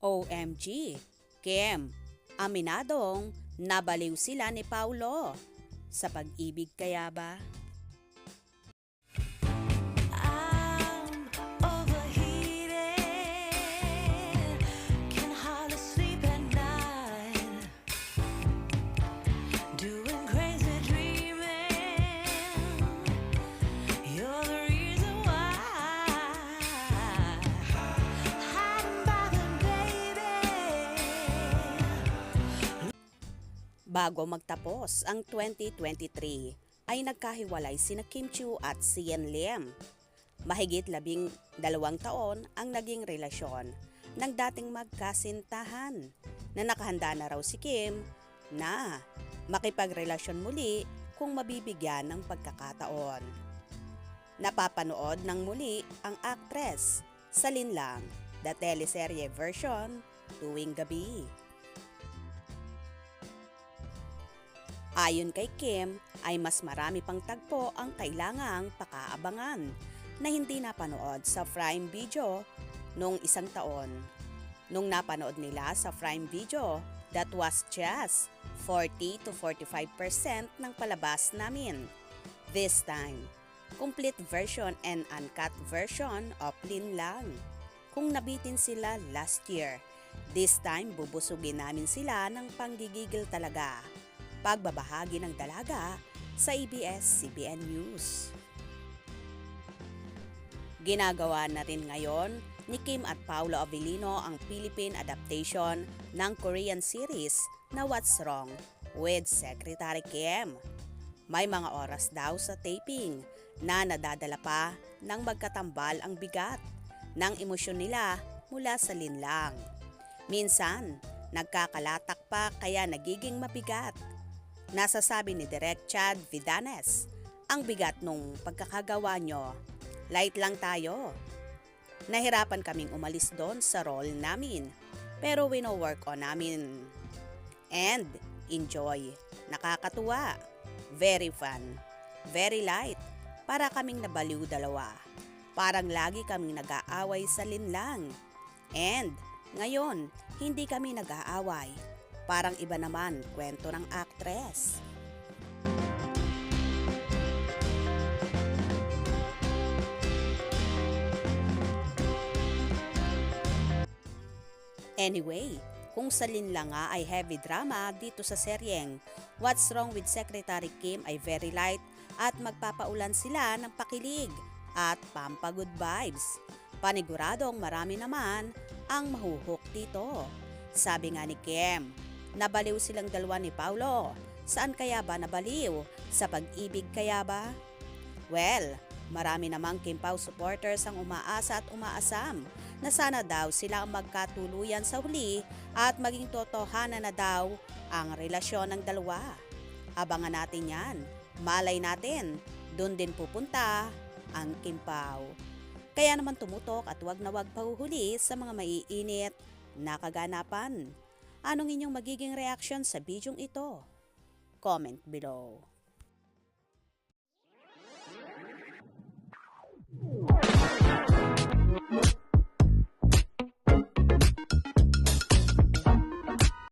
OMG, Kim, aminadong nabaliw sila ni Paulo. Sa pag-ibig kaya ba? Bago magtapos ang 2023 ay nagkahiwalay sina Kim Chiu at Sian Lim. Mahigit 12 taon ang naging relasyon ng dating magkasintahan na nakahanda na raw si Kim na makipagrelasyon muli kung mabibigyan ng pagkakataon. Napapanood ng muli ang actress sa Linlang, the teleserye version tuwing gabi. Ayon kay Kim ay mas marami pang tagpo ang kailangang pakaabangan na hindi napanood sa Prime Video noong isang taon. Nung napanood nila sa Prime Video, that was just 40 to 45% ng palabas namin. This time, complete version and uncut version of Linlang. Kung nabitin sila last year, this time bubusugin namin sila ng panggigigil talaga. Pagbabahagi ng dalaga sa ABS-CBN News. Ginagawa na rin ngayon ni Kim at Paolo Avellino ang Philippine adaptation ng Korean series na What's Wrong with Secretary Kim. May mga oras daw sa taping na nadadala pa ng magkatambal ang bigat ng emosyon nila mula sa linlang. Minsan, nagkakalatak pa kaya nagiging mabigat. Nasasabi ni Direk Chad Vidanes, ang bigat nung pagkakagawa nyo. Light lang tayo. Nahirapan kaming umalis doon sa role namin, pero wino-work on namin. And enjoy. Nakakatuwa. Very fun. Very light. Para kaming nabaliw dalawa. Parang lagi kaming nag-aaway sa linlang. And ngayon, hindi kami nag-aaway. Parang iba naman kwento ng actress. Anyway, kung sa linlang nga ay heavy drama dito sa seryeng What's Wrong with Secretary Kim ay very light at magpapaulan sila ng pakilig at pampagood vibes. Paniguradong marami naman ang mahuhook dito. Sabi nga ni Kim, nabaliw silang dalawa ni Paulo. Saan kaya ba nabaliw? Sa pag-ibig kaya ba? Well, marami namang Kim Pao supporters ang umaasa at umaasam na sana daw sila ang magkatuluyan sa huli at maging totohanan na daw ang relasyon ng dalawa. Abangan natin yan. Malay natin, doon din pupunta ang Kim Pao. Kaya naman tumutok at wag na wag pahuhuli sa mga maiinit na kaganapan. Anong inyong magiging reaction sa bidyong ito? Comment below.